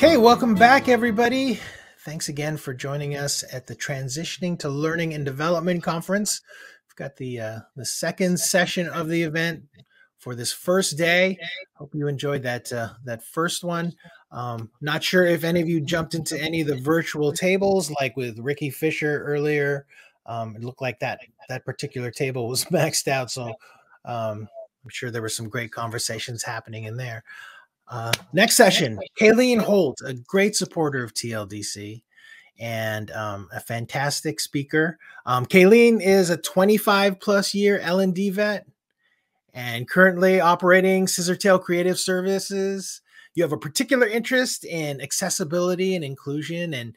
Okay, welcome back, everybody. Thanks again for joining us at the Transitioning to Learning and Development Conference. We've got the second session of the event for this first day. Hope you enjoyed that first one. Not sure if any of you jumped into any of the virtual tables, like with Ricky Fisher earlier. It looked like that particular table was maxed out, so I'm sure there were some great conversations happening in there. Next session, Kayleen Holt, a great supporter of TLDC and a fantastic speaker. Kayleen is a 25 plus year L&D vet and currently operating Scissortail Creative Services. You have a particular interest in accessibility and inclusion, and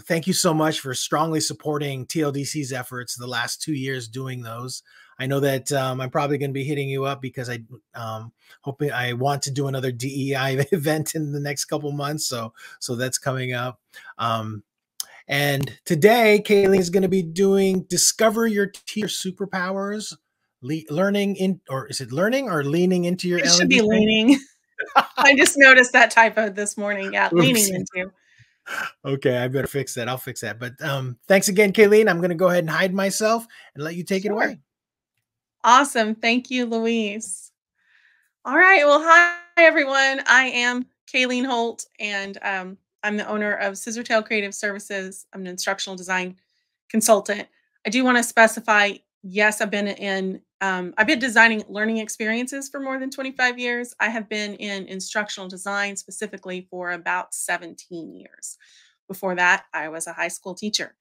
thank you so much for strongly supporting TLDC's efforts the last 2 years doing those. I know that I'm probably going to be hitting you up because I want to do another DEI event in the next couple months. So that's coming up. And today, Kayleen is going to be doing Discover Your Teacher Superpowers, learning in, or is it learning or leaning into your It should be leaning. I just noticed that typo this morning. Yeah, leaning into. Okay, I better fix that. I'll fix that. But thanks again, Kayleen. I'm going to go ahead and hide myself and let you take it away. Awesome. Thank you, Louise. All right. Well, hi, everyone. I am Kayleen Holt, and I'm the owner of Scissortail Creative Services. I'm an instructional design consultant. I do want to specify, yes, I've been designing learning experiences for more than 25 years. I have been in instructional design specifically for about 17 years. Before that, I was a high school teacher.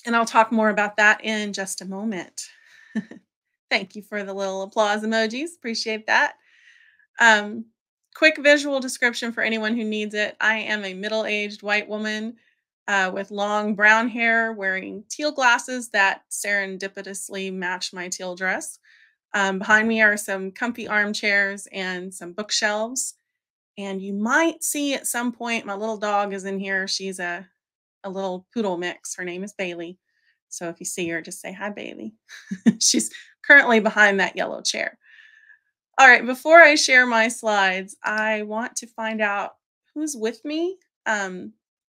And I'll talk more about that in just a moment. Thank you for the little applause emojis. Appreciate that. Quick visual description for anyone who needs it. I am a middle-aged white woman with long brown hair, wearing teal glasses that serendipitously match my teal dress. Behind me are some comfy armchairs and some bookshelves. And you might see at some point, my little dog is in here. She's a little poodle mix. Her name is Bailey. So if you see her, just say, hi, Bailey. She's currently behind that yellow chair. All right, before I share my slides, I want to find out who's with me.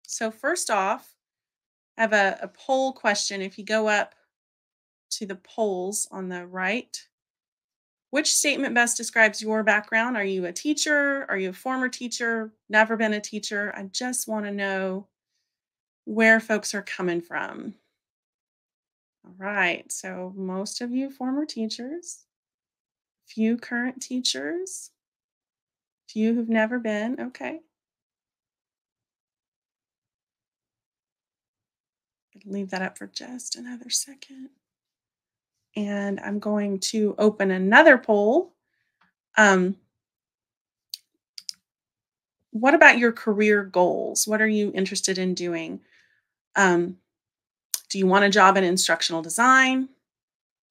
So first off, I have a poll question. If you go up to the polls on the right, which statement best describes your background? Are you a teacher? Are you a former teacher? Never been a teacher? I just want to know where folks are coming from. All right, so most of you former teachers, few current teachers, few who've never been. Okay. Leave that up for just another second. And I'm going to open another poll. What about your career goals? What are you interested in doing? Do you want a job in instructional design?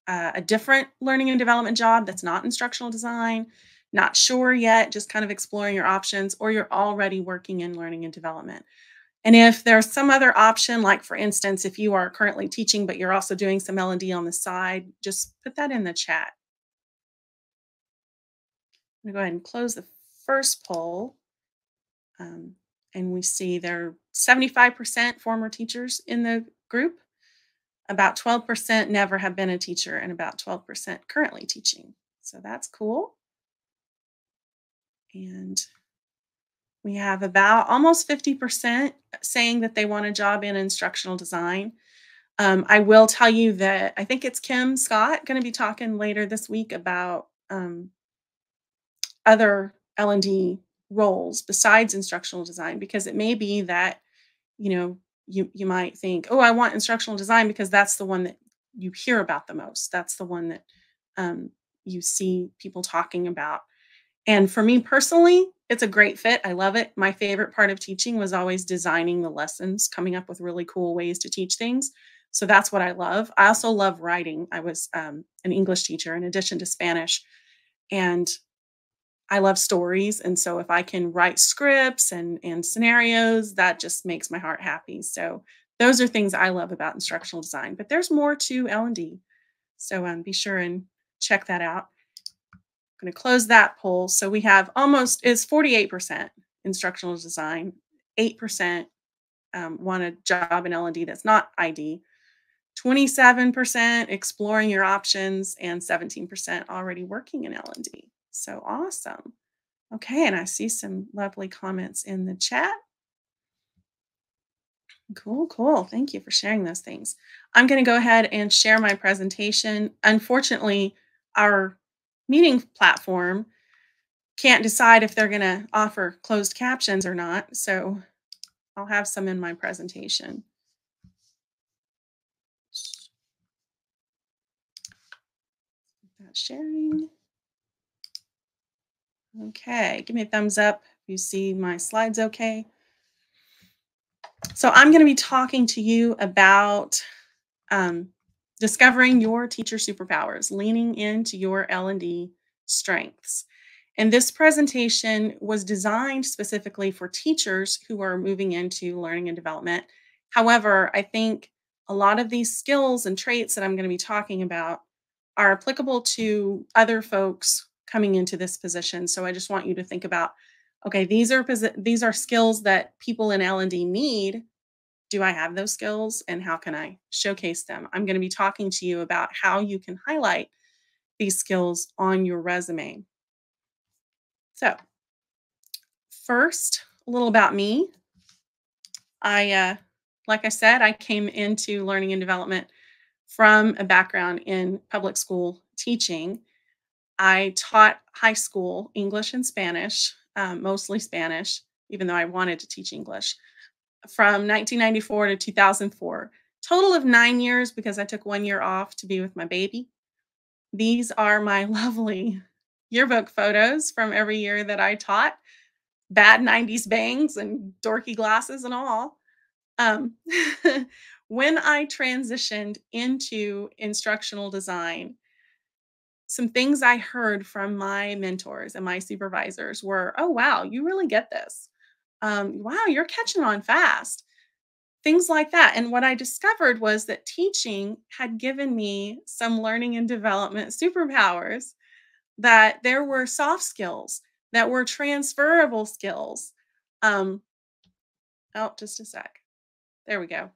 A different learning and development job that's not instructional design? Not sure yet, just kind of exploring your options, or you're already working in learning and development. And if there's some other option, like for instance, if you are currently teaching, but you're also doing some L&D on the side, just put that in the chat. I'm gonna go ahead and close the first poll. And we see there are 75% former teachers in the group. About 12% never have been a teacher, and about 12% currently teaching. So that's cool. And we have about almost 50% saying that they want a job in instructional design. I will tell you that I think it's Kim Scott going to be talking later this week about other L&D roles besides instructional design, because it may be that, you might think, oh, I want instructional design because that's the one that you hear about the most. That's the one that you see people talking about. And for me personally, it's a great fit. I love it. My favorite part of teaching was always designing the lessons, coming up with really cool ways to teach things. So that's what I love. I also love writing. I was an English teacher in addition to Spanish, and I love stories. And so if I can write scripts and scenarios, that just makes my heart happy. So those are things I love about instructional design, but there's more to L&D. So be sure and check that out. I'm going to close that poll. So we have almost is 48% instructional design, 8% want a job in L&D that's not ID, 27% exploring your options, and 17% already working in L&D. So awesome. Okay, and I see some lovely comments in the chat. Cool, cool. Thank you for sharing those things. I'm going to go ahead and share my presentation. Unfortunately, our meeting platform can't decide if they're going to offer closed captions or not. So I'll have some in my presentation. That's sharing. Okay, give me a thumbs up if you see my slides okay. So I'm going to be talking to you about discovering your teacher superpowers, leaning into your L&D strengths. And this presentation was designed specifically for teachers who are moving into learning and development. However, I think a lot of these skills and traits that I'm going to be talking about are applicable to other folks coming into this position. So I just want you to think about, okay, these are skills that people in L&D need. Do I have those skills and how can I showcase them? I'm going to be talking to you about how you can highlight these skills on your resume. So, first, a little about me. Like I said, I came into learning and development from a background in public school teaching. I taught high school English and Spanish, mostly Spanish, even though I wanted to teach English, from 1994 to 2004. Total of 9 years because I took 1 year off to be with my baby. These are my lovely yearbook photos from every year that I taught. Bad 90s bangs and dorky glasses and all. Um, when I transitioned into instructional design, some things I heard from my mentors and my supervisors were, oh, wow, you really get this. Wow, you're catching on fast. Things like that. And what I discovered was that teaching had given me some learning and development superpowers, that there were soft skills that were transferable skills. Oh, just a sec. There we go.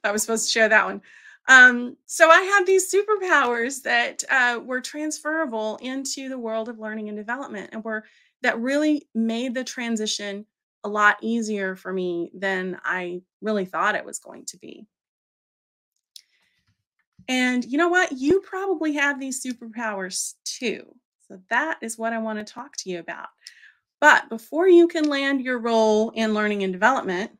I was supposed to share that one. So I had these superpowers that were transferable into the world of learning and development, and that really made the transition a lot easier for me than I really thought it was going to be. And you know what? You probably have these superpowers too. So that is what I want to talk to you about. But before you can land your role in learning and development,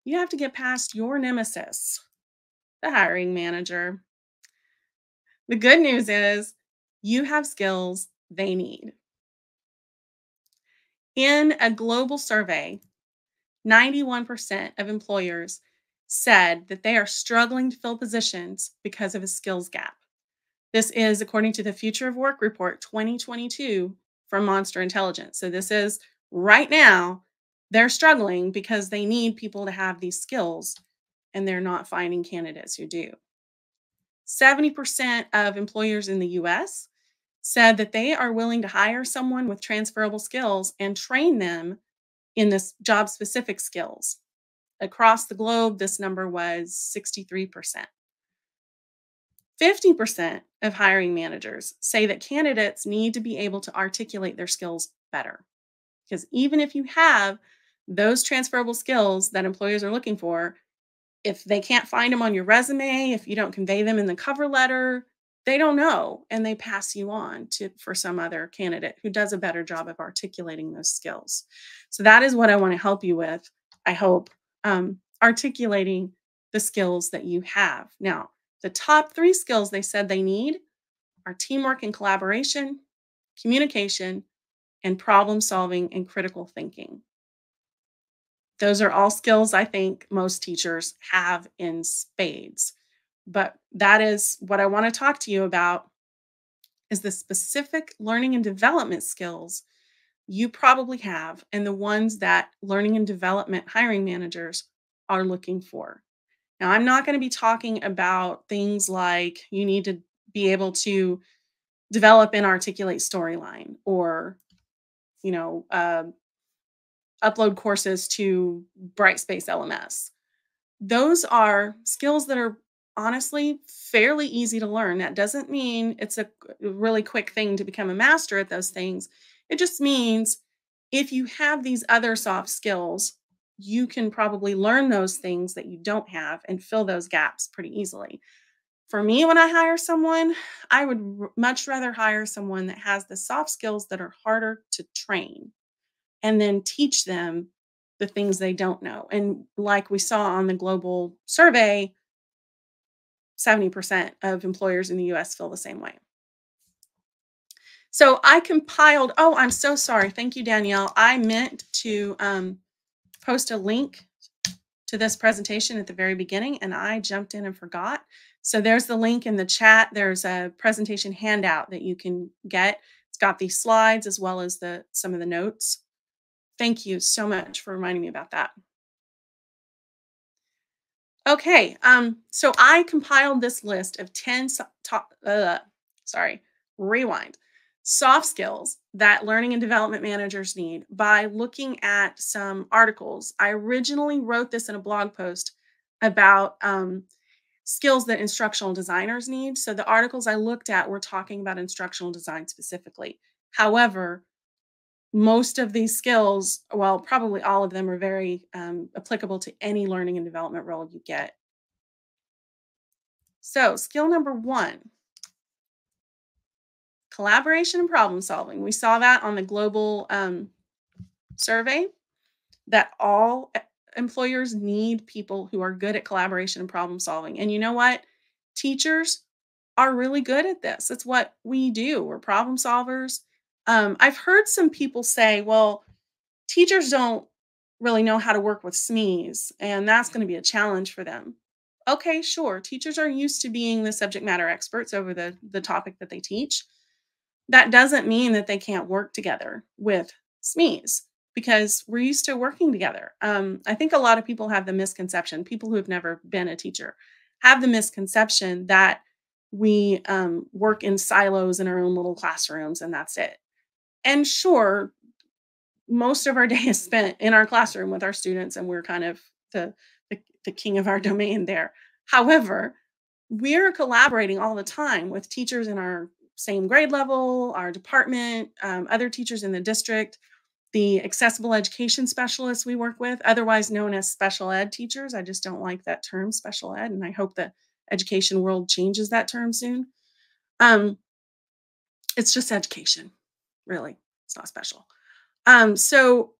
you have to get past your nemesis, the hiring manager. The good news is you have skills they need. In a global survey, 91% of employers said that they are struggling to fill positions because of a skills gap. This is according to the Future of Work Report 2022 from Monster Intelligence. So this is right now, they're struggling because they need people to have these skills and they're not finding candidates who do. 70% of employers in the US said that they are willing to hire someone with transferable skills and train them in this job specific skills. Across the globe, this number was 63%. 50% of hiring managers say that candidates need to be able to articulate their skills better. Because even if you have those transferable skills that employers are looking for, if they can't find them on your resume, if you don't convey them in the cover letter, they don't know and they pass you on for some other candidate who does a better job of articulating those skills. So that is what I want to help you with, I hope, articulating the skills that you have. Now, the top 3 skills they said they need are teamwork and collaboration, communication, and problem solving and critical thinking. Those are all skills I think most teachers have in spades. But that is what I want to talk to you about, is the specific learning and development skills you probably have and the ones that learning and development hiring managers are looking for. Now, I'm not going to be talking about things like you need to be able to develop and articulate storyline, or, you know, upload courses to Brightspace LMS. Those are skills that are honestly fairly easy to learn. That doesn't mean it's a really quick thing to become a master at those things. It just means if you have these other soft skills, you can probably learn those things that you don't have and fill those gaps pretty easily. For me, when I hire someone, I would much rather hire someone that has the soft skills that are harder to train, and then teach them the things they don't know. And like we saw on the global survey, 70% of employers in the US feel the same way. So I compiled, oh, I'm so sorry. Thank you, Danielle. I meant to post a link to this presentation at the very beginning, and I jumped in and forgot. So there's the link in the chat. There's a presentation handout that you can get. It's got these slides as well as some of the notes. Thank you so much for reminding me about that. Okay, so I compiled this list of 10 rewind, soft skills that learning and development managers need by looking at some articles. I originally wrote this in a blog post about skills that instructional designers need. So the articles I looked at were talking about instructional design specifically. However, most of these skills, well, probably all of them, are very applicable to any learning and development role you get. So skill number 1, collaboration and problem solving. We saw that on the global survey, that all employers need people who are good at collaboration and problem solving. And you know what? Teachers are really good at this. It's what we do. We're problem solvers. I've heard some people say, well, teachers don't really know how to work with SMEs, and that's going to be a challenge for them. Okay, sure. Teachers are used to being the subject matter experts over the topic that they teach. That doesn't mean that they can't work together with SMEs, because we're used to working together. I think a lot of people have the misconception, people who have never been a teacher have the misconception that we work in silos in our own little classrooms and that's it. And sure, most of our day is spent in our classroom with our students, and we're kind of the king of our domain there. However, we're collaborating all the time with teachers in our same grade level, our department, other teachers in the district, the accessible education specialists we work with, otherwise known as special ed teachers. I just don't like that term, special ed, and I hope the education world changes that term soon. It's just education, really. It's not special. So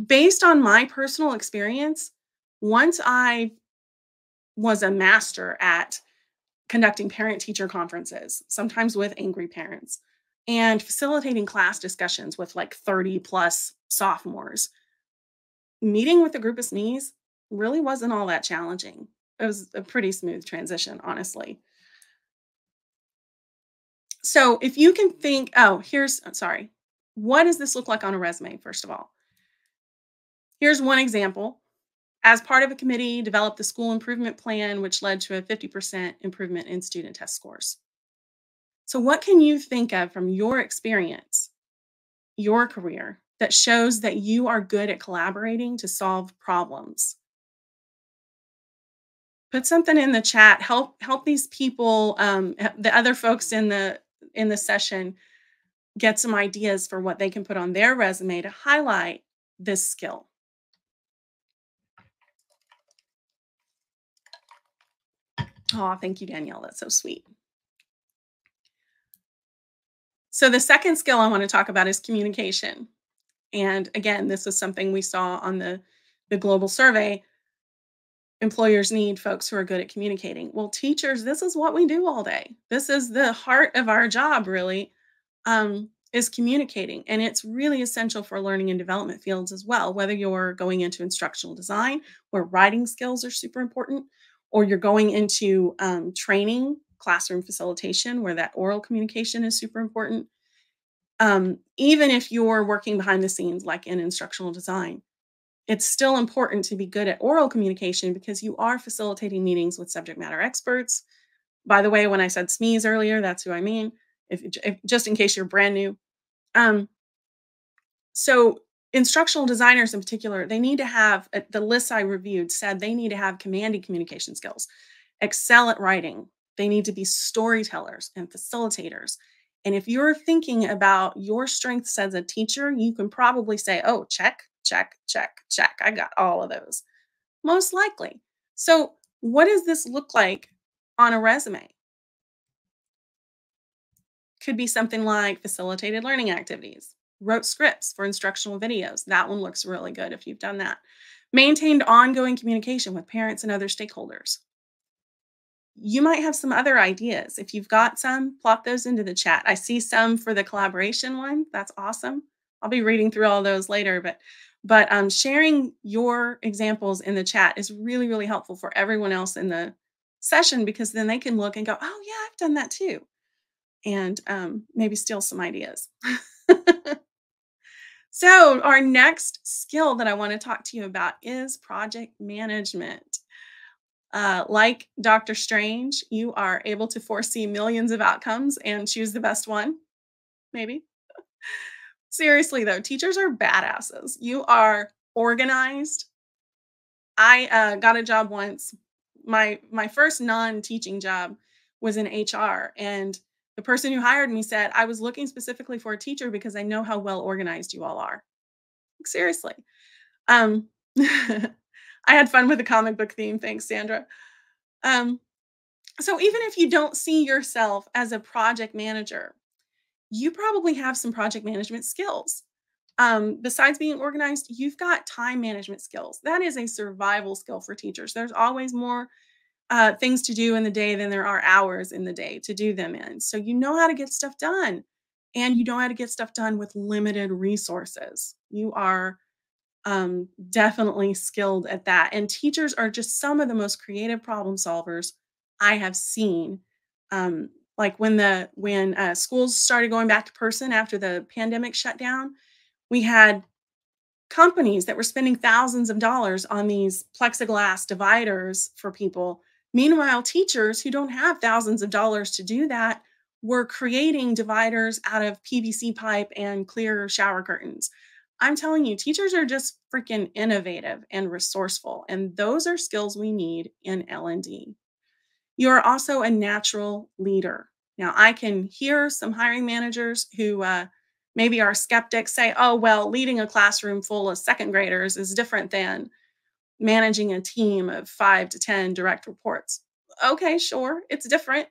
based on my personal experience, once I was a master at conducting parent-teacher conferences, sometimes with angry parents, and facilitating class discussions with like 30 plus sophomores, meeting with a group of SMEs really wasn't all that challenging. It was a pretty smooth transition, honestly. So if you can think, what does this look like on a resume, first of all? Here's one example. As part of a committee, developed the school improvement plan, which led to a 50% improvement in student test scores. So what can you think of from your experience, your career, that shows that you are good at collaborating to solve problems? Put something in the chat. Help these people, the other folks in the session, get some ideas for what they can put on their resume to highlight this skill. Oh, thank you, Danielle. That's so sweet. So the second skill I want to talk about is communication. And again, this is something we saw on the global survey. Employers need folks who are good at communicating. Well, teachers, this is what we do all day. This is the heart of our job, really, is communicating. And it's really essential for learning and development fields as well, whether you're going into instructional design, where writing skills are super important, or you're going into training, classroom facilitation, where that oral communication is super important. Even if you're working behind the scenes, like in instructional design, it's still important to be good at oral communication because you are facilitating meetings with subject matter experts. By the way, when I said SMEs earlier, that's who I mean. If just in case you're brand new. Um, so instructional designers in particular, they need to have the lists I reviewed said they need to have commanding communication skills, excel at writing. They need to be storytellers and facilitators. And if you're thinking about your strengths as a teacher, you can probably say, oh, check, check, check, check. I got all of those, most likely. So, what does this look like on a resume? Could be something like facilitated learning activities, wrote scripts for instructional videos. That one looks really good if you've done that. Maintained ongoing communication with parents and other stakeholders. You might have some other ideas. If you've got some, plop those into the chat. I see some for the collaboration one. That's awesome. I'll be reading through all those later, but sharing your examples in the chat is really, really helpful for everyone else in the session, because then they can look and go, oh yeah, I've done that too, and maybe steal some ideas. So our next skill that I want to talk to you about is project management. Like Dr. Strange, you are able to foresee millions of outcomes and choose the best one, maybe. Seriously, though, teachers are badasses. You are organized. I got a job once. My first non-teaching job was in HR, and the person who hired me said, I was looking specifically for a teacher because I know how well organized you all are. Like, seriously. Um, I had fun with the comic book theme. Thanks, Sandra. Um, so even if you don't see yourself as a project manager, you probably have some project management skills. Besides being organized, you've got time management skills. That is a survival skill for teachers. There's always more things to do in the day than there are hours in the day to do them in. So you know how to get stuff done, and you know how to get stuff done with limited resources. You are definitely skilled at that. And teachers are just some of the most creative problem solvers I have seen. Like when schools started going back to person after the pandemic shut down, we had companies that were spending thousands of dollars on these plexiglass dividers for people. Meanwhile, teachers who don't have thousands of dollars to do that were creating dividers out of PVC pipe and clear shower curtains. I'm telling you, teachers are just freaking innovative and resourceful, and those are skills we need in L&D. You're also a natural leader. Now, I can hear some hiring managers who maybe are skeptics say, oh, well, leading a classroom full of second graders is different than managing a team of 5 to 10 direct reports. Okay, sure, it's different.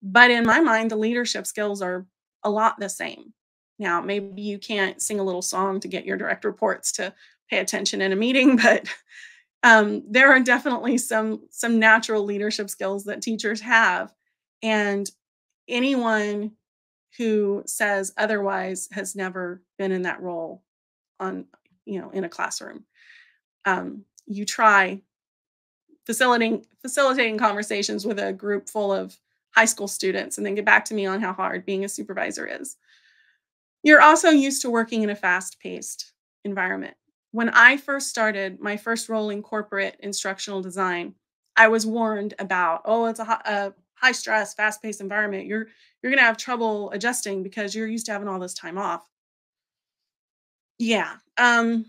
But in my mind, the leadership skills are a lot the same. Now, maybe you can't sing a little song to get your direct reports to pay attention in a meeting, but there are definitely some natural leadership skills that teachers have, and anyone who says otherwise has never been in that role on in a classroom. You try facilitating conversations with a group full of high school students and then get back to me on how hard being a supervisor is. You're also used to working in a fast-paced environment. When I first started my first role in corporate instructional design, I was warned about, oh, it's a high stress, fast-paced environment. You're going to have trouble adjusting because you're used to having all this time off. Yeah. And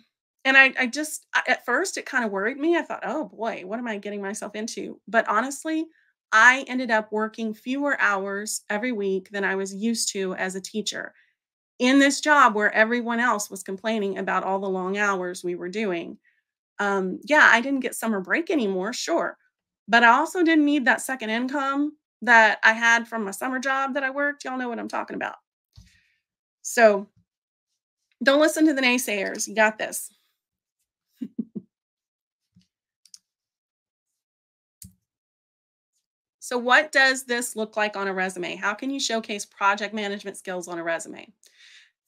I just at first it kind of worried me. I thought, oh boy, what am I getting myself into? But honestly, I ended up working fewer hours every week than I was used to as a teacher in this job where everyone else was complaining about all the long hours we were doing. Yeah, I didn't get summer break anymore, sure. But I also didn't need that second income that I had from my summer job that I worked. Y'all know what I'm talking about. So don't listen to the naysayers. You got this. So what does this look like on a resume? How can you showcase project management skills on a resume?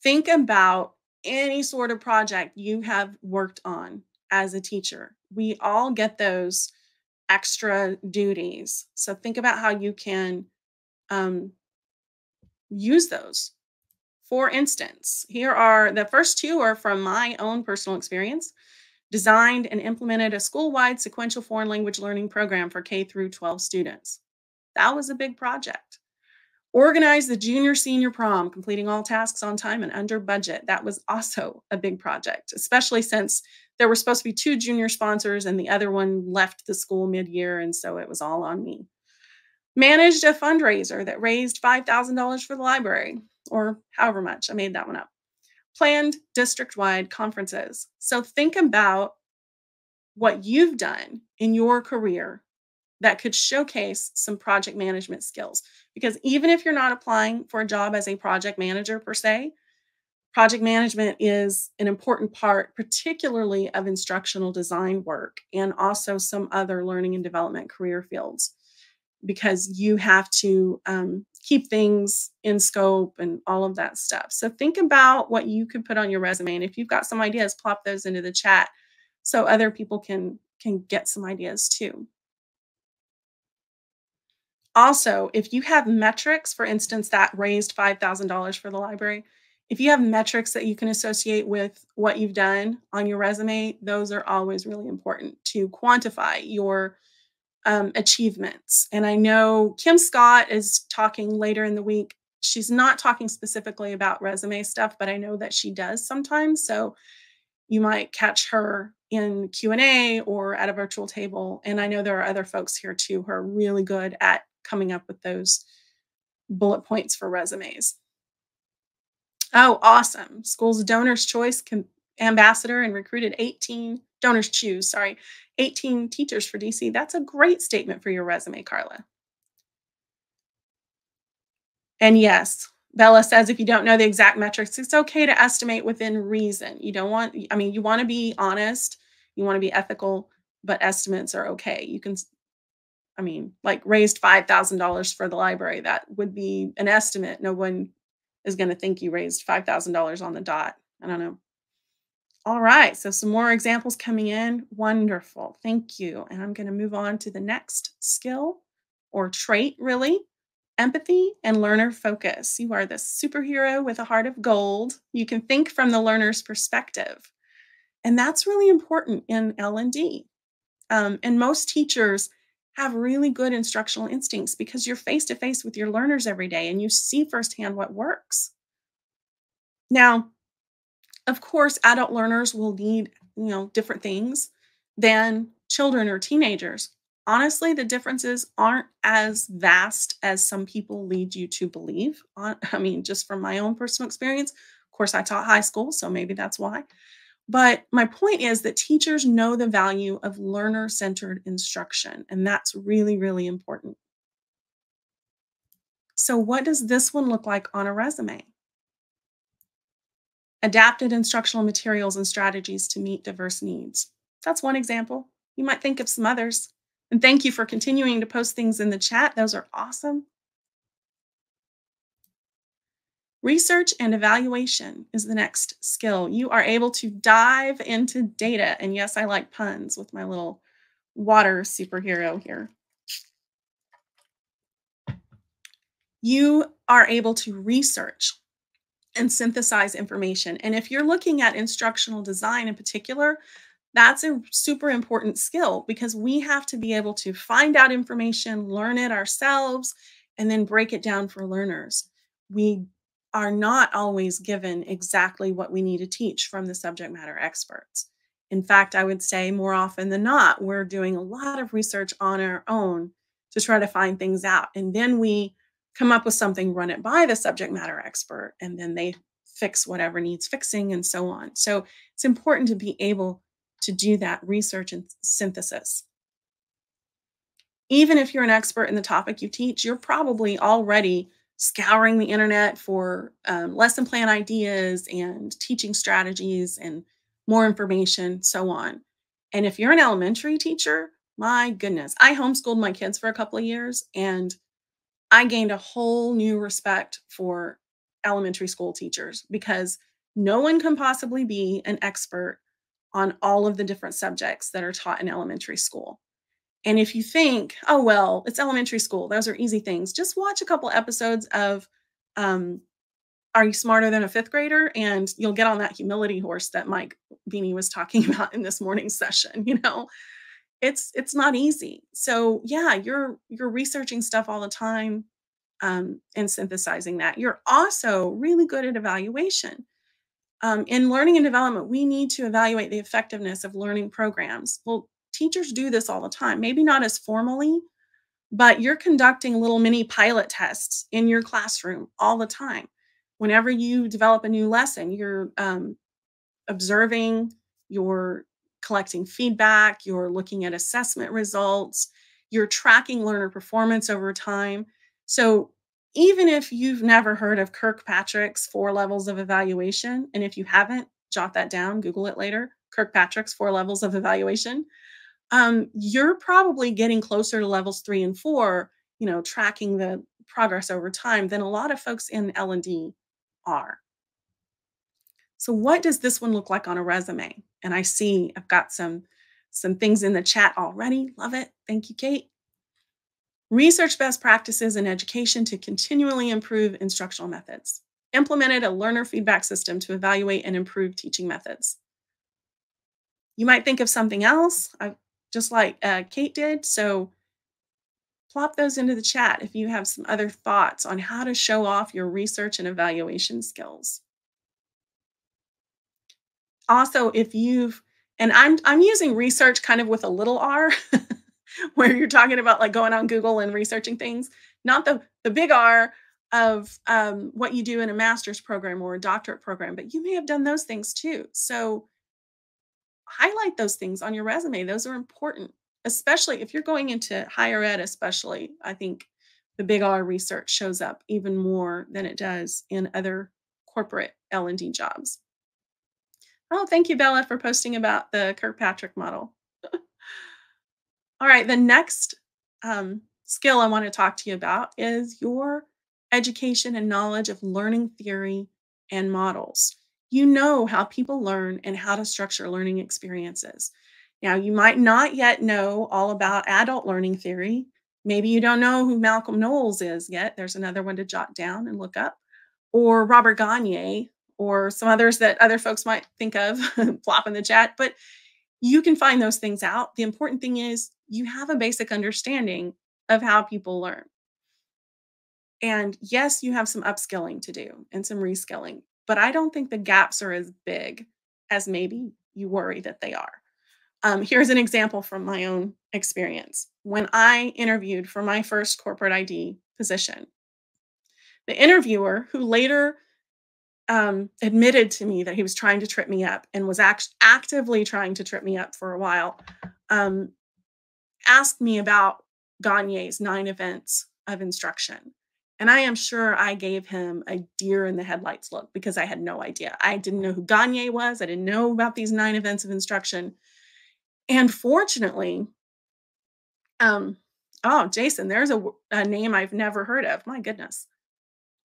Think about any sort of project you have worked on as a teacher. We all get those extra duties. So think about how you can use those. For instance, here are the first two are from my own personal experience. Designed and implemented a school-wide sequential foreign language learning program for K through 12 students. That was a big project. Organize the junior senior prom, completing all tasks on time and under budget. That was also a big project, especially since there were supposed to be 2 junior sponsors and the other one left the school mid-year, and so it was all on me. Managed a fundraiser that raised $5,000 for the library, or however much. I made that one up. Planned district-wide conferences. So think about what you've done in your career that could showcase some project management skills. Because even if you're not applying for a job as a project manager per se, project management is an important part, particularly of instructional design work and also some other learning and development career fields, because you have to keep things in scope and all of that stuff. So think about what you could put on your resume. And if you've got some ideas, plop those into the chat so other people can get some ideas too. Also, if you have metrics, for instance, that raised $5,000 for the library, if you have metrics that you can associate with what you've done on your resume, those are always really important to quantify your achievements. And I know Kim Scott is talking later in the week. She's not talking specifically about resume stuff, but I know that she does sometimes. So you might catch her in Q&A or at a virtual table. And I know there are other folks here too who are really good at coming up with those bullet points for resumes. Oh, awesome. School's Donors Choice ambassador and recruited 18 Donors Choose, sorry, 18 teachers for DC. That's a great statement for your resume, Carla. And yes, Bella says if you don't know the exact metrics, it's okay to estimate within reason. You don't want, I mean, you want to be honest, you want to be ethical, but estimates are okay. You can, I mean, like raised $5,000 for the library. That would be an estimate. No one is going to think you raised $5,000 on the dot. I don't know. All right, so some more examples coming in. Wonderful, thank you. And I'm going to move on to the next skill or trait, really. Empathy and learner focus. You are the superhero with a heart of gold. You can think from the learner's perspective. And that's really important in L&D. And most teachers have really good instructional instincts because you're face-to-face with your learners every day and you see firsthand what works. Now, of course, adult learners will need, different things than children or teenagers. Honestly, the differences aren't as vast as some people lead you to believe. I mean, just from my own personal experience, of course, I taught high school, so maybe that's why. But my point is that teachers know the value of learner-centered instruction, and that's really, really important. So what does this one look like on a resume? Adapted instructional materials and strategies to meet diverse needs. That's one example. You might think of some others. And thank you for continuing to post things in the chat. Those are awesome. Research and evaluation is the next skill. You are able to dive into data. And yes, I like puns with my little water superhero here. You are able to research and synthesize information. And if you're looking at instructional design in particular, that's a super important skill because we have to be able to find out information, learn it ourselves, and then break it down for learners. We are not always given exactly what we need to teach from the subject matter experts. In fact, I would say more often than not, we're doing a lot of research on our own to try to find things out. And then we come up with something, run it by the subject matter expert, and then they fix whatever needs fixing and so on. So it's important to be able to do that research and synthesis. Even if you're an expert in the topic you teach, you're probably already scouring the internet for lesson plan ideas and teaching strategies and more information, so on. And if you're an elementary teacher, my goodness, I homeschooled my kids for a couple of years and I gained a whole new respect for elementary school teachers because no one can possibly be an expert on all of the different subjects that are taught in elementary school. And if you think, oh, well, it's elementary school, those are easy things, just watch a couple episodes of Are You Smarter Than a Fifth Grader? And you'll get on that humility horse that Mike Beanie was talking about in this morning's session. It's not easy. So yeah, you're researching stuff all the time, and synthesizing that. You're also really good at evaluation. In learning and development, we need to evaluate the effectiveness of learning programs. Well, teachers do this all the time, maybe not as formally, but you're conducting little mini pilot tests in your classroom all the time. Whenever you develop a new lesson, you're observing, you're collecting feedback, you're looking at assessment results, you're tracking learner performance over time. So, even if you've never heard of Kirkpatrick's 4 levels of evaluation, and if you haven't, jot that down, Google it later. Kirkpatrick's 4 levels of evaluation. You're probably getting closer to levels 3 and 4, tracking the progress over time than a lot of folks in L&D are. So what does this one look like on a resume? And I see I've got some things in the chat already. Love it. Thank you, Kate. Research best practices in education to continually improve instructional methods. Implemented a learner feedback system to evaluate and improve teaching methods. You might think of something else, just like Kate did. So plop those into the chat if you have some other thoughts on how to show off your research and evaluation skills. Also, if you've and I'm using research kind of with a little r, where you're talking about like going on Google and researching things, not the big R of what you do in a master's program or a doctorate program, but you may have done those things too. So highlight those things on your resume. Those are important, especially if you're going into higher ed, especially. I think the big R research shows up even more than it does in other corporate L&D jobs. Oh, thank you, Bella, for posting about the Kirkpatrick model. All right, the next skill I want to talk to you about is your education and knowledge of learning theory and models. You know how people learn and how to structure learning experiences. Now, you might not yet know all about adult learning theory. Maybe you don't know who Malcolm Knowles is yet. There's another one to jot down and look up, or Robert Gagne, or some others that other folks might think of, plop in the chat. But you can find those things out. The important thing is you have a basic understanding of how people learn. And yes, you have some upskilling to do and some reskilling, but I don't think the gaps are as big as maybe you worry that they are. Here's an example from my own experience. When I interviewed for my first corporate ID position, the interviewer, who later admitted to me that he was trying to trip me up and was actively trying to trip me up for a while, asked me about Gagne's 9 events of instruction. And I am sure I gave him a deer in the headlights look because I had no idea. I didn't know who Gagne was. I didn't know about these 9 events of instruction. And fortunately, oh, Jason, there's a name I've never heard of. My goodness.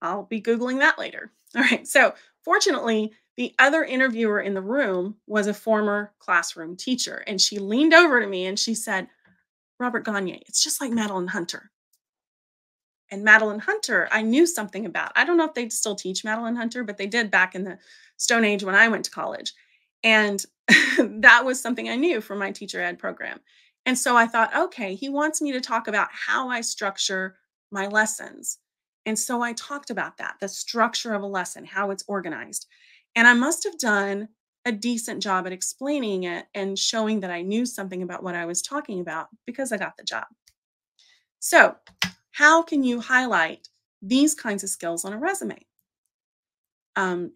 I'll be Googling that later. All right. So fortunately, the other interviewer in the room was a former classroom teacher. And she leaned over to me and she said, Robert Gagne, it's just like Madeline Hunter. And Madeline Hunter, I knew something about. I don't know if they still teach Madeline Hunter, but they did back in the Stone Age when I went to college. And that was something I knew from my teacher ed program. And so I thought, okay, he wants me to talk about how I structure my lessons. And so I talked about that, the structure of a lesson, how it's organized. And I must have done a decent job at explaining it and showing that I knew something about what I was talking about because I got the job. So, how can you highlight these kinds of skills on a resume?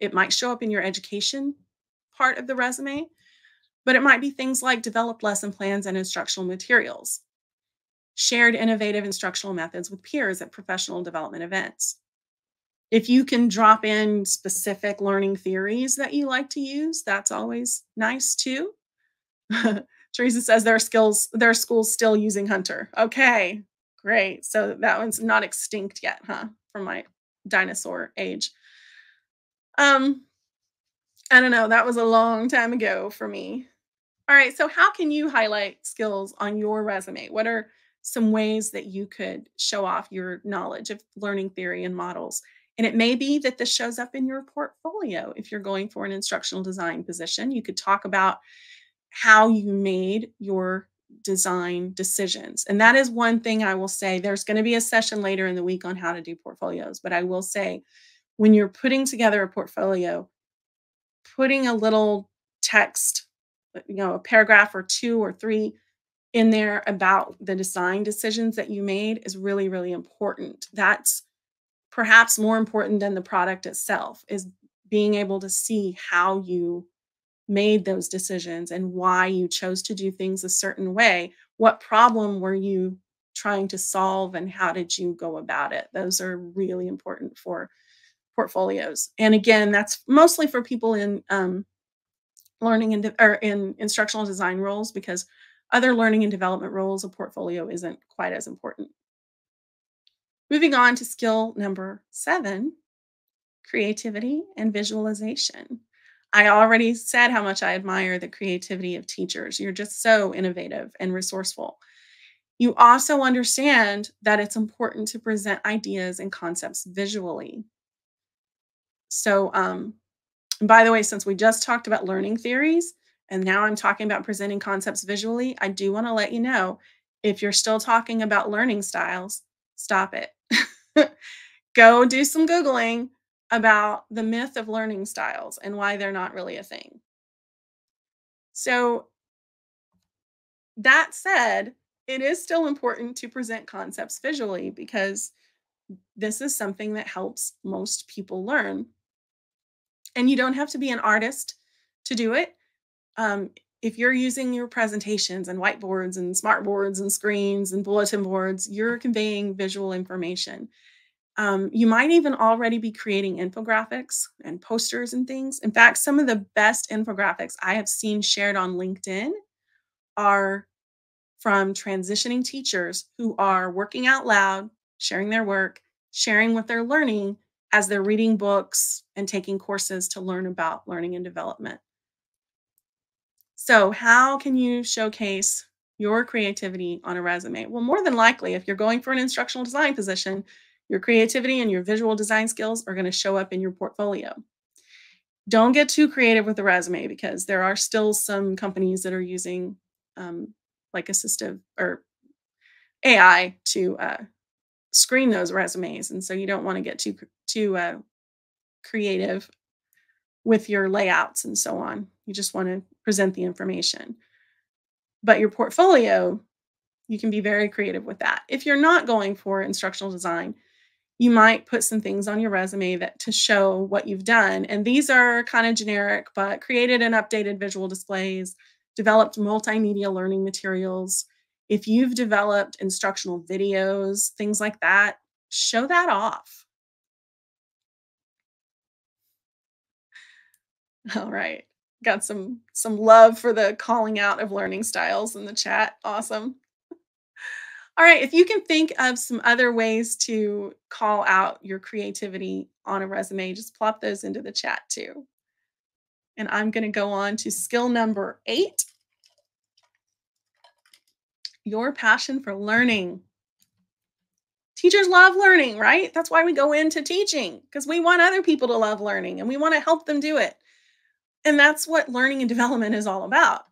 It might show up in your education part of the resume, but it might be things like developed lesson plans and instructional materials, shared innovative instructional methods with peers at professional development events. If you can drop in specific learning theories that you like to use, that's always nice too. Teresa says there are schools still using Hunter. Okay, great. So that one's not extinct yet, huh? From my dinosaur age. I don't know. That was a long time ago for me. All right. So how can you highlight skills on your resume? What are some ways that you could show off your knowledge of learning theory and models? And it may be that this shows up in your portfolio. If you're going for an instructional design position, you could talk about how you made your design decisions. And that is one thing I will say. There's going to be a session later in the week on how to do portfolios, but I will say when you're putting together a portfolio, putting a little text, a paragraph or 2 or 3 in there about the design decisions that you made is really, really important. That's perhaps more important than the product itself, is being able to see how you made those decisions and why you chose to do things a certain way. What problem were you trying to solve and how did you go about it? Those are really important for portfolios. And again, that's mostly for people in learning or in instructional design roles, because other learning and development roles, a portfolio isn't quite as important. Moving on to skill number 7, creativity and visualization. I already said how much I admire the creativity of teachers. You're just so innovative and resourceful. You also understand that it's important to present ideas and concepts visually. So, and by the way, since we just talked about learning theories, and now I'm talking about presenting concepts visually, I do want to let you know, if you're still talking about learning styles, stop it. Go do some Googling about the myth of learning styles and why they're not really a thing. So that said, it is still important to present concepts visually because this is something that helps most people learn. And you don't have to be an artist to do it. If you're using your presentations and whiteboards and smart boards and screens and bulletin boards, you're conveying visual information. You might even already be creating infographics and posters and things. In fact, some of the best infographics I have seen shared on LinkedIn are from transitioning teachers who are working out loud, sharing their work, sharing what they're learning as they're reading books and taking courses to learn about learning and development. So, how can you showcase your creativity on a resume? Well, more than likely, if you're going for an instructional design position, your creativity and your visual design skills are going to show up in your portfolio. Don't get too creative with the resume because there are still some companies that are using like assistive or AI to screen those resumes. And so you don't want to get too creative with your layouts and so on. You just want to present the information. But your portfolio, you can be very creative with that. If you're not going for instructional design, you might put some things on your resume that to show what you've done. And these are kind of generic, but created and updated visual displays, developed multimedia learning materials. If you've developed instructional videos, things like that, show that off. All right. Got some love for the calling out of learning styles in the chat. Awesome. All right, if you can think of some other ways to call out your creativity on a resume, just plop those into the chat too. And I'm going to go on to skill number 8, your passion for learning. Teachers love learning, right? That's why we go into teaching, because we want other people to love learning and we want to help them do it. And that's what learning and development is all about.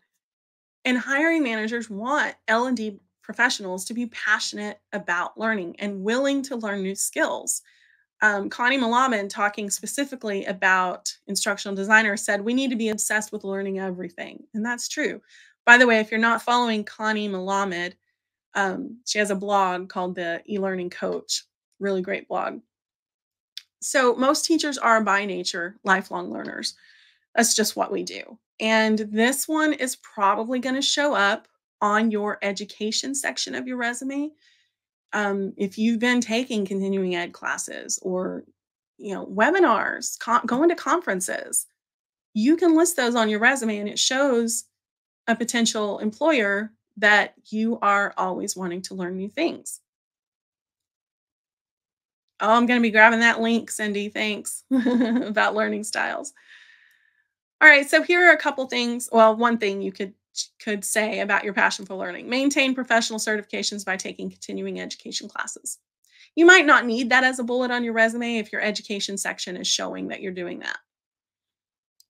And hiring managers want L&D professionals to be passionate about learning and willing to learn new skills. Connie Malaman, talking specifically about instructional designers, said we need to be obsessed with learning everything. And that's true. By the way, if you're not following Connie Malamed, she has a blog called the E-Learning Coach. Really great blog. So most teachers are by nature lifelong learners. That's just what we do. And this one is probably going to show up on your education section of your resume. If you've been taking continuing ed classes or, webinars, going to conferences, you can list those on your resume and it shows a potential employer that you are always wanting to learn new things. Oh, I'm going to be grabbing that link, Cindy. Thanks. About learning styles. All right, so here are a couple things. Well, one thing you could say about your passion for learning. Maintain professional certifications by taking continuing education classes. You might not need that as a bullet on your resume if your education section is showing that you're doing that.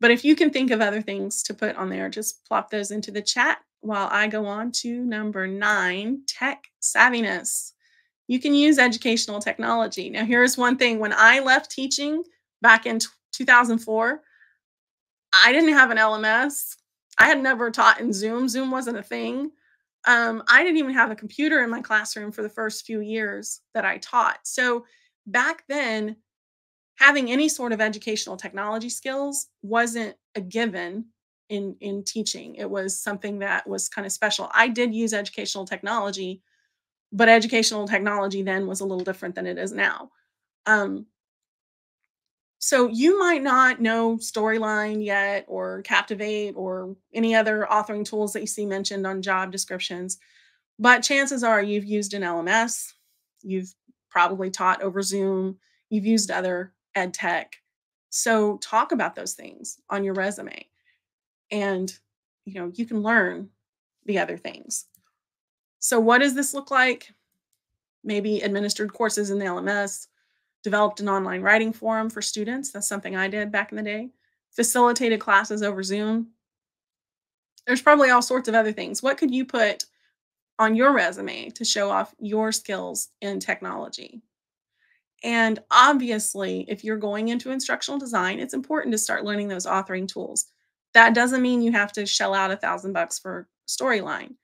But if you can think of other things to put on there, just plop those into the chat while I go on to number 9, tech savviness. You can use educational technology. Now, here's one thing. When I left teaching back in 2004, I didn't have an LMS. I had never taught in Zoom. Zoom wasn't a thing. I didn't even have a computer in my classroom for the first few years that I taught. So back then, having any sort of educational technology skills wasn't a given in teaching. It was something that was kind of special. I did use educational technology, but educational technology then was a little different than it is now. Um, so you might not know Storyline yet, or Captivate, or any other authoring tools that you see mentioned on job descriptions, but chances are you've used an LMS, you've probably taught over Zoom, you've used other ed tech. So talk about those things on your resume, and you can learn the other things. So what does this look like? Maybe administered courses in the LMS, developed an online writing forum for students. That's something I did back in the day. Facilitated classes over Zoom. There's probably all sorts of other things. What could you put on your resume to show off your skills in technology? And obviously, if you're going into instructional design, it's important to start learning those authoring tools. That doesn't mean you have to shell out $1,000 for Storyline.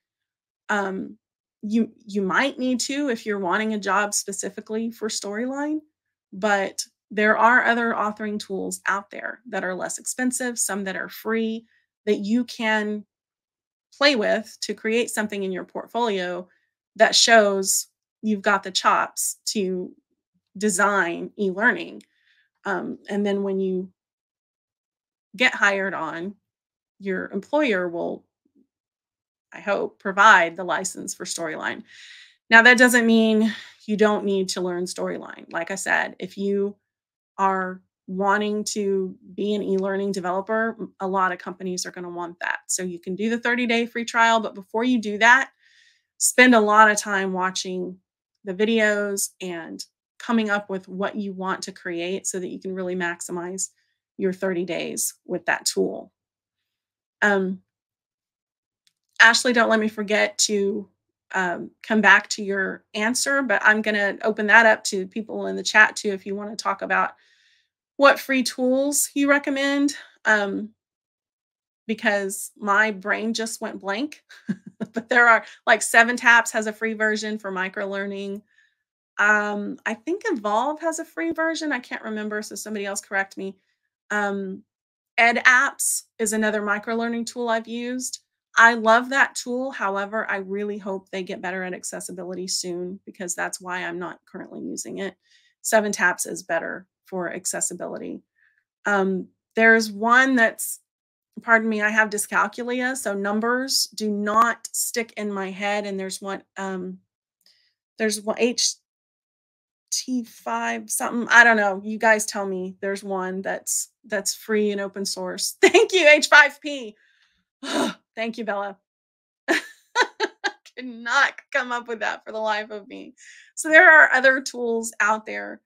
Um, you might need to if you're wanting a job specifically for Storyline, but there are other authoring tools out there that are less expensive, some that are free, that you can play with to create something in your portfolio that shows you've got the chops to design e-learning. And then when you get hired on, your employer will, I hope, provide the license for Storyline. Now, that doesn't mean you don't need to learn Storyline. Like I said, if you are wanting to be an e-learning developer, a lot of companies are going to want that. So you can do the 30-day free trial, but before you do that, spend a lot of time watching the videos and coming up with what you want to create so that you can really maximize your 30 days with that tool. Ashley, don't let me forget to come back to your answer, but I'm going to open that up to people in the chat too if you want to talk about what free tools you recommend, because my brain just went blank. But there are, like, 7taps has a free version for micro learning. I think Evolve has a free version. I can't remember, so somebody else correct me. Ed Apps is another micro learning tool I've used. I love that tool. However, I really hope they get better at accessibility soon, because that's why I'm not currently using it. 7taps is better for accessibility. There's one that's, pardon me, I have dyscalculia, so numbers do not stick in my head. And there's one HT5 something. I don't know. You guys tell me. There's one that's free and open source. Thank you, H5P. Thank you, Bella. Could not come up with that for the life of me. So there are other tools out there.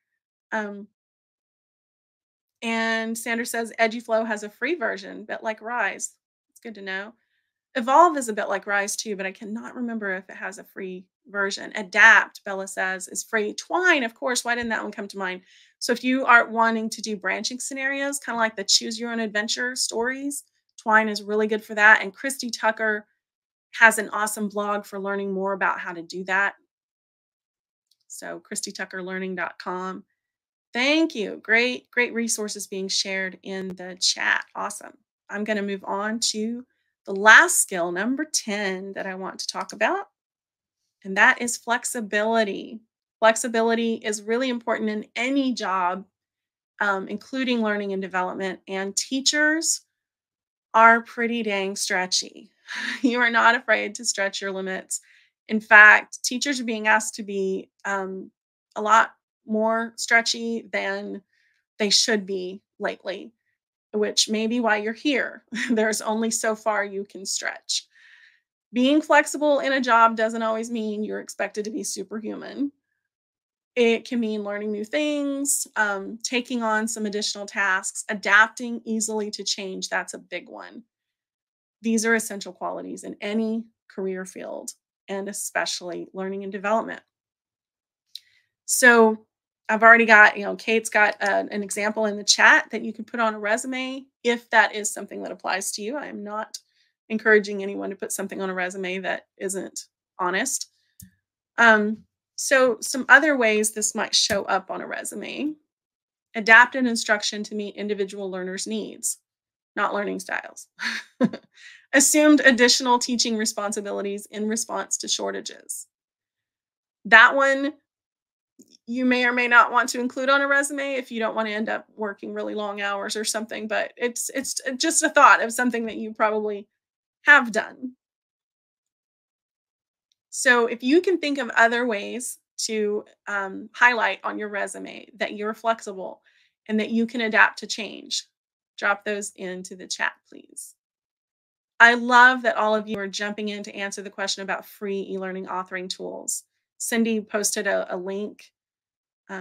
And Sandra says EduFlow has a free version, bit like Rise. It's good to know. Evolve is a bit like Rise too, but I cannot remember if it has a free version. Adapt, Bella says, is free. Twine, of course. Why didn't that one come to mind? So if you are wanting to do branching scenarios, kind of like the choose your own adventure stories, Twine is really good for that. And Christy Tucker has an awesome blog for learning more about how to do that. So christytuckerlearning.com. Thank you. Great resources being shared in the chat. Awesome. I'm going to move on to the last skill, number 10, that I want to talk about, and that is flexibility. Flexibility is really important in any job, including learning and development, and teachers are pretty dang stretchy. You are not afraid to stretch your limits. In fact, teachers are being asked to be a lot more stretchy than they should be lately, which may be why you're here. There's only so far you can stretch. Being flexible in a job doesn't always mean you're expected to be superhuman. It can mean learning new things, taking on some additional tasks, adapting easily to change. That's a big one. These are essential qualities in any career field, and especially learning and development. So I've already got, Kate's got an example in the chat that you can put on a resume if that is something that applies to you. I am not encouraging anyone to put something on a resume that isn't honest. So some other ways this might show up on a resume: adapted instruction to meet individual learners' needs, not learning styles. Assumed additional teaching responsibilities in response to shortages. That one you may or may not want to include on a resume if you don't want to end up working really long hours or something, but it's just a thought of something that you probably have done. So if you can think of other ways to highlight on your resume that you're flexible and that you can adapt to change, drop those into the chat, please. I love that all of you are jumping in to answer the question about free e-learning authoring tools. Cindy posted a link.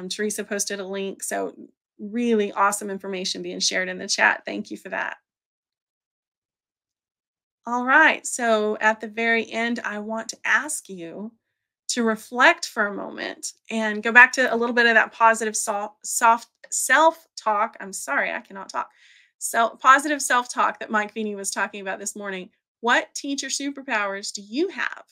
Teresa posted a link. So really awesome information being shared in the chat. Thank you for that. All right. So at the very end, I want to ask you to reflect for a moment and go back to a little bit of that positive soft self-talk. I'm sorry, I cannot talk. Positive self-talk that Mike Feeney was talking about this morning. What teacher superpowers do you have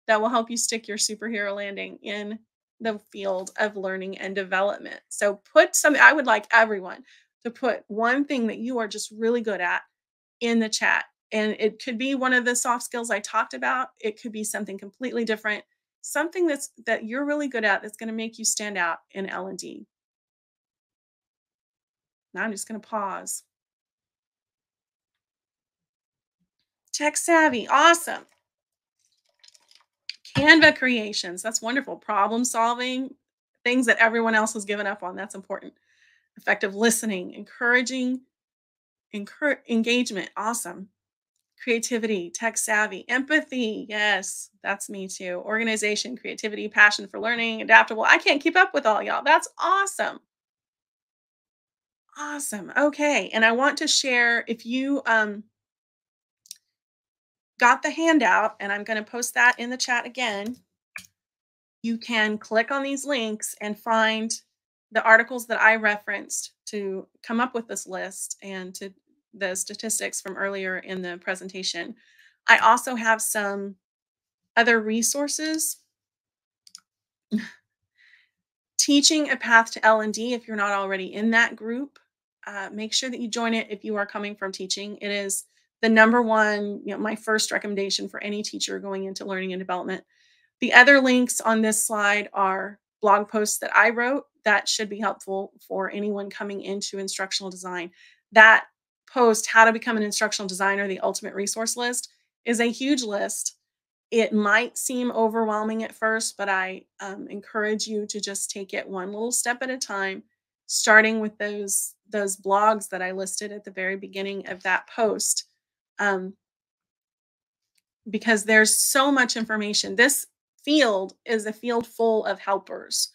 that will help you stick your superhero landing in the field of learning and development? So I would like everyone to put one thing that you are just really good at in the chat. And it could be one of the soft skills I talked about. It could be something completely different, something that you're really good at that's going to make you stand out in L&D. Now I'm just going to pause. Tech savvy, awesome. Canva creations, that's wonderful. Problem solving, things that everyone else has given up on, that's important. Effective listening, encouraging engagement, awesome. Creativity, tech savvy, empathy, yes, that's me too. Organization, creativity, passion for learning, adaptable. I can't keep up with all y'all. That's awesome. Awesome. Okay, and I want to share, if you got the handout, and I'm going to post that in the chat again, you can click on these links and find the articles that I referenced to come up with this list and to the statistics from earlier in the presentation. I also have some other resources. Teaching a Path to L&D, if you're not already in that group, make sure that you join it if you are coming from teaching. It is the number one, my first recommendation for any teacher going into learning and development. The other links on this slide are blog posts that I wrote that should be helpful for anyone coming into instructional design. That post, How to Become an Instructional Designer, the Ultimate Resource List, is a huge list. It might seem overwhelming at first, but I encourage you to just take it one little step at a time, starting with those blogs that I listed at the very beginning of that post, because there's so much information. This field is a field full of helpers,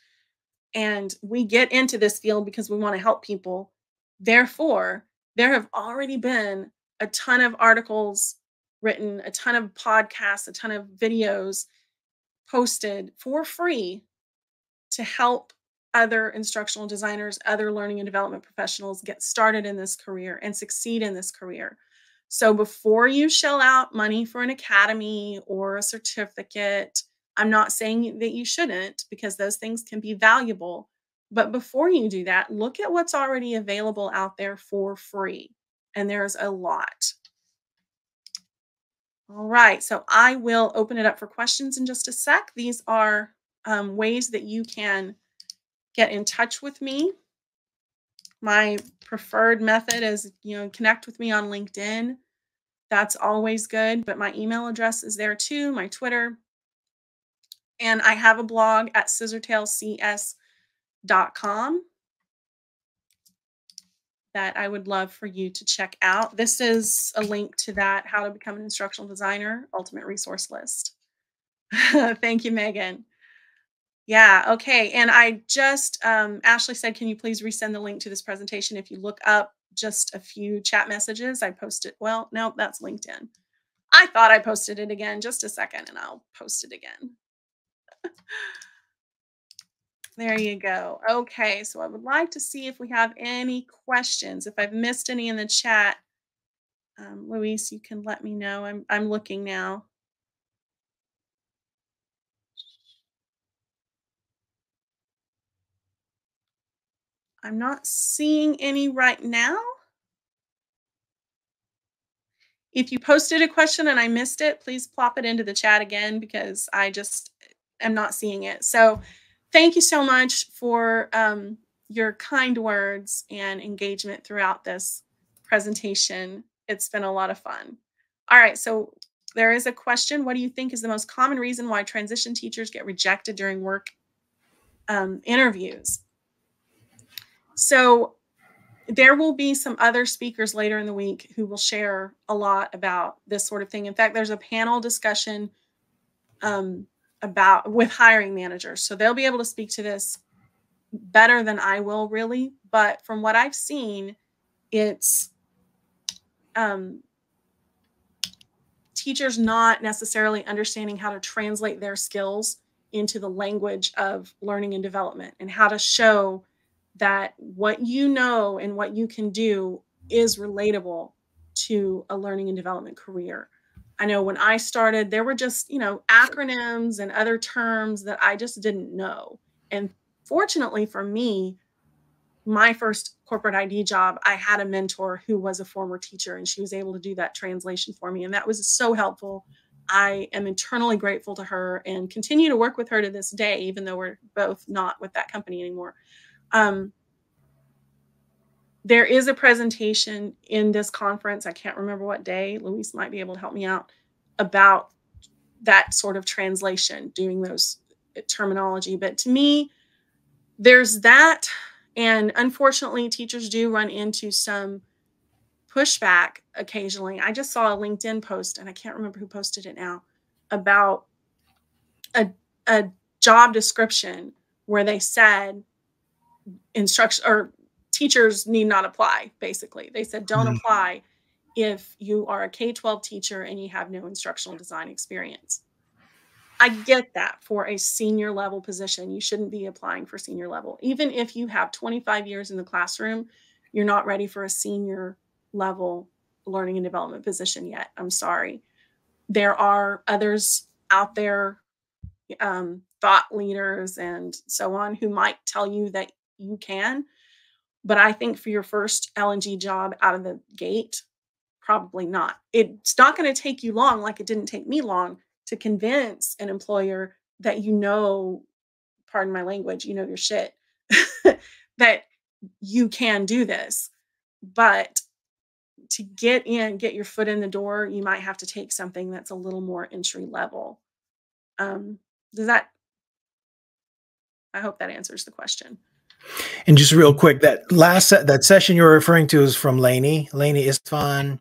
and we get into this field because we want to help people. Therefore, there have already been a ton of articles written, a ton of podcasts, a ton of videos posted for free to help other instructional designers, other learning and development professionals get started in this career and succeed in this career. So before you shell out money for an academy or a certificate, I'm not saying that you shouldn't, because those things can be valuable. But before you do that, look at what's already available out there for free. And there's a lot. All right, so I will open it up for questions in just a sec. These are ways that you can get in touch with me. My preferred method is, connect with me on LinkedIn. That's always good, but my email address is there too, my Twitter. And I have a blog at scissortailcs.com that I would love for you to check out. This is a link to that How to Become an Instructional Designer Ultimate Resource List. Thank you, Megan. Yeah, okay. And I just, Ashley said, can you please resend the link to this presentation? If you look up just a few chat messages, I posted, well, no, that's LinkedIn. I thought I posted it again. Just a second, and I'll post it again. There you go. Okay, so I would like to see if we have any questions. If I've missed any in the chat, Luis, you can let me know. I'm looking now. I'm not seeing any right now. If you posted a question and I missed it, please plop it into the chat again because I just am not seeing it. So thank you so much for your kind words and engagement throughout this presentation. It's been a lot of fun. All right, so there is a question. What do you think is the most common reason why transition teachers get rejected during work interviews? So there will be some other speakers later in the week who will share a lot about this sort of thing. In fact, there's a panel discussion about with hiring managers. So they'll be able to speak to this better than I will, really. But from what I've seen, it's teachers not necessarily understanding how to translate their skills into the language of learning and development, and how to show that what you know and what you can do is relatable to a learning and development career. I know when I started, there were just, acronyms and other terms that I just didn't know. And fortunately for me, my first corporate ID job, I had a mentor who was a former teacher, and she was able to do that translation for me. And that was so helpful. I am eternally grateful to her and continue to work with her to this day, even though we're both not with that company anymore. There is a presentation in this conference. I can't remember what day. Luis might be able to help me out about that sort of translation, doing those terminology. But to me, there's that. And unfortunately, teachers do run into some pushback occasionally. I just saw a LinkedIn post, and I can't remember who posted it now, about a job description where they said instruction or teachers need not apply. Basically, they said don't apply if you are a K-12 teacher and you have no instructional design experience. I get that for a senior level position, you shouldn't be applying for senior level. Even if you have 25 years in the classroom, you're not ready for a senior level learning and development position yet. I'm sorry. There are others out there, thought leaders and so on, who might tell you that you can. But I think for your first L&G job out of the gate, probably not. It's not going to take you long, like it didn't take me long, to convince an employer that pardon my language, your shit, that you can do this. But to get your foot in the door, you might have to take something that's a little more entry level. I hope that answers the question. And just real quick, that session you're referring to is from Lainey. Lainey is fun.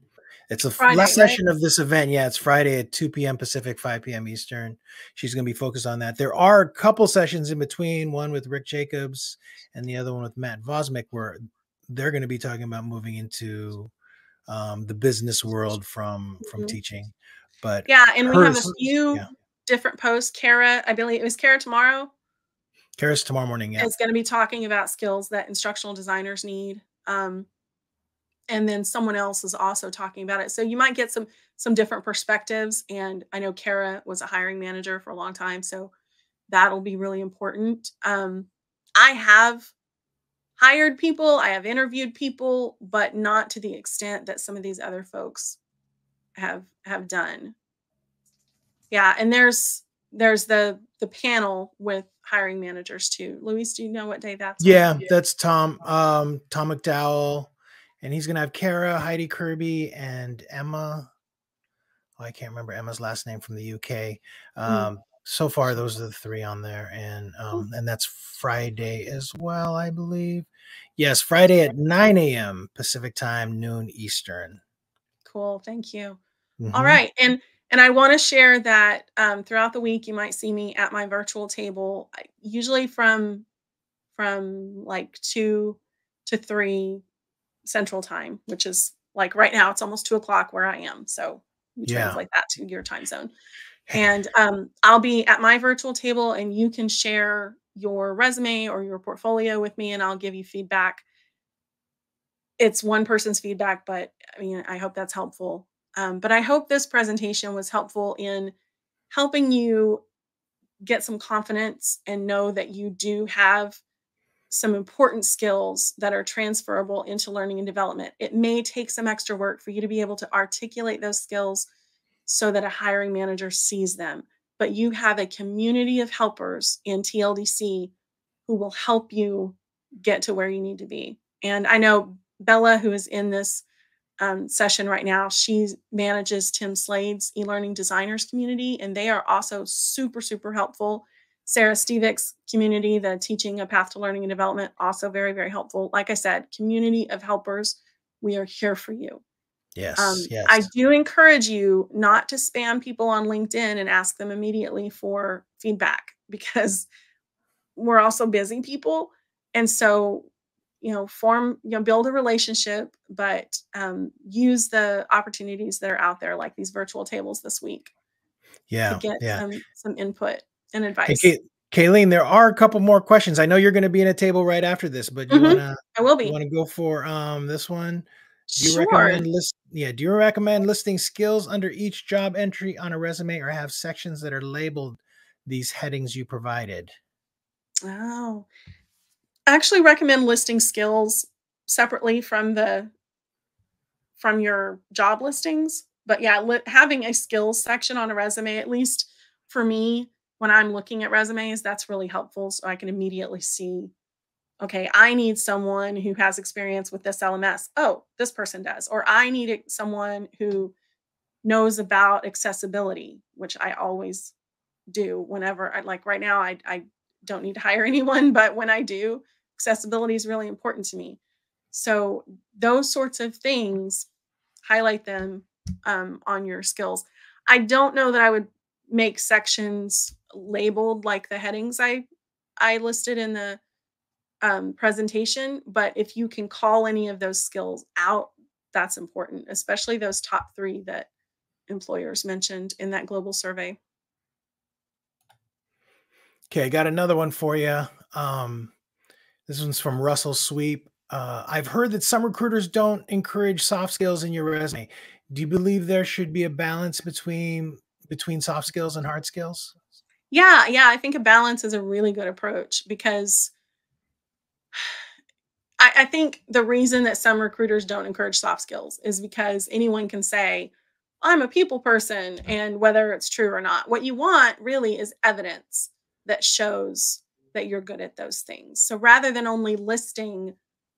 It's a Friday, last right? session of this event. Yeah, it's Friday at 2 p.m. Pacific, 5 p.m. Eastern. She's going to be focused on that. There are a couple sessions in between, one with Rick Jacobs and the other one with Matt Vosmick, where they're going to be talking about moving into the business world from teaching. But yeah, and we have a few different posts. Kara, I believe it was Kara tomorrow. Kara's tomorrow morning. Yeah, is going to be talking about skills that instructional designers need. And then someone else is also talking about it. So you might get some different perspectives. And I know Kara was a hiring manager for a long time, so that'll be really important. I have hired people, I have interviewed people, but not to the extent that some of these other folks have done. Yeah, and there's the panel with hiring managers too. Luis, do you know what day that's on? Yeah, that's Tom McDowell. And he's going to have Kara, Heidi Kirby, and Emma. Oh, I can't remember Emma's last name from the UK. So far, those are the three on there. And that's Friday as well, I believe. Yes, Friday at 9 a.m. Pacific time, noon Eastern. Cool. Thank you. All right. And I want to share that throughout the week, you might see me at my virtual table, usually from like 2 to 3 Central Time, which is like right now, it's almost 2 o'clock where I am. So We Yeah. translate that to your time zone. And I'll be at my virtual table, and you can share your resume or your portfolio with me, and I'll give you feedback. It's one person's feedback, but I mean, I hope that's helpful. But I hope this presentation was helpful in helping you get some confidence and know that you do have some important skills that are transferable into learning and development. It may take some extra work for you to be able to articulate those skills so that a hiring manager sees them. But you have a community of helpers in TLDC who will help you get to where you need to be. And I know Bella, who is in this session right now, she manages Tim Slade's e-learning designers community, and they are also super, super helpful. Sarah Stevick's community, the Teaching a Path to Learning and Development, also very, very helpful. Like I said, community of helpers. We are here for you. Yes. I Yes. do encourage you not to spam people on LinkedIn and ask them immediately for feedback, because we're also busy people. And so, build a relationship, but use the opportunities that are out there, like these virtual tables this week, to Yeah. get Yeah. some input and Hey, advice. Kayleen, there are a couple more questions. I know you're going to be in a table right after this, but I will you be. wanna go for this one? Do you Sure. recommend do you recommend listing skills under each job entry on a resume, or have sections that are labeled these headings you provided? Oh, I actually recommend listing skills separately from your job listings. But yeah, having a skills section on a resume, at least for me, when I'm looking at resumes, that's really helpful. So I can immediately see, okay, I need someone who has experience with this LMS. Oh, this person does. Or I need someone who knows about accessibility, which I always do whenever like right now, I don't need to hire anyone, but when I do, accessibility is really important to me. So those sorts of things, highlight them on your skills. I don't know that I would make sections labeled like the headings I listed in the presentation, but if you can call any of those skills out, that's important, especially those top 3 that employers mentioned in that global survey. Okay, I got another one for you. This one's from Russell Sweep. I've heard that some recruiters don't encourage soft skills in your resume. Do you believe there should be a balance between soft skills and hard skills? Yeah, yeah, I think a balance is a really good approach, because I think the reason that some recruiters don't encourage soft skills is because anyone can say, I'm a people person, and whether it's true or not. What you want really is evidence that shows that you're good at those things. So rather than only listing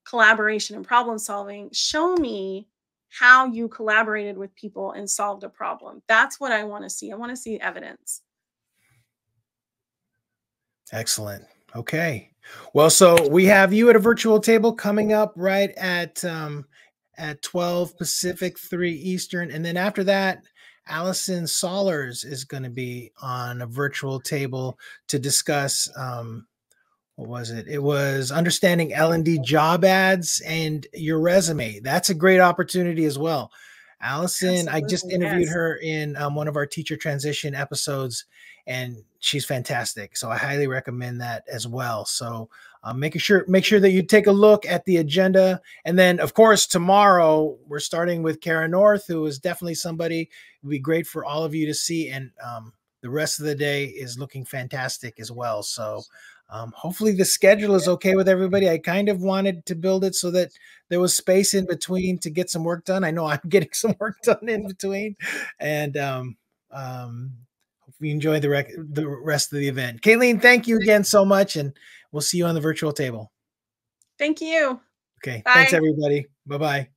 collaboration and problem solving, show me how you collaborated with people and solved a problem. That's what I want to see. I want to see evidence. Excellent. Okay. Well, so we have you at a virtual table coming up right at 12 Pacific, 3 Eastern, and then after that, Allison Solers is going to be on a virtual table to discuss what was it? It was understanding L&D job ads and your resume. That's a great opportunity as well. Allison, I just Absolutely. interviewed Yes. her in one of our teacher transition episodes, and she's fantastic. So I highly recommend that as well. So make sure that you take a look at the agenda, and then of course tomorrow we're starting with Kara North, who is definitely somebody it would be great for all of you to see, and the rest of the day is looking fantastic as well. So hopefully the schedule is okay with everybody. I kind of wanted to build it so that there was space in between to get some work done. I know I'm getting some work done in between, and hope you enjoy the rest of the event. Kayleen, thank you again so much, and we'll see you on the virtual table. Thank you. Okay, thanks Bye. everybody. Bye bye.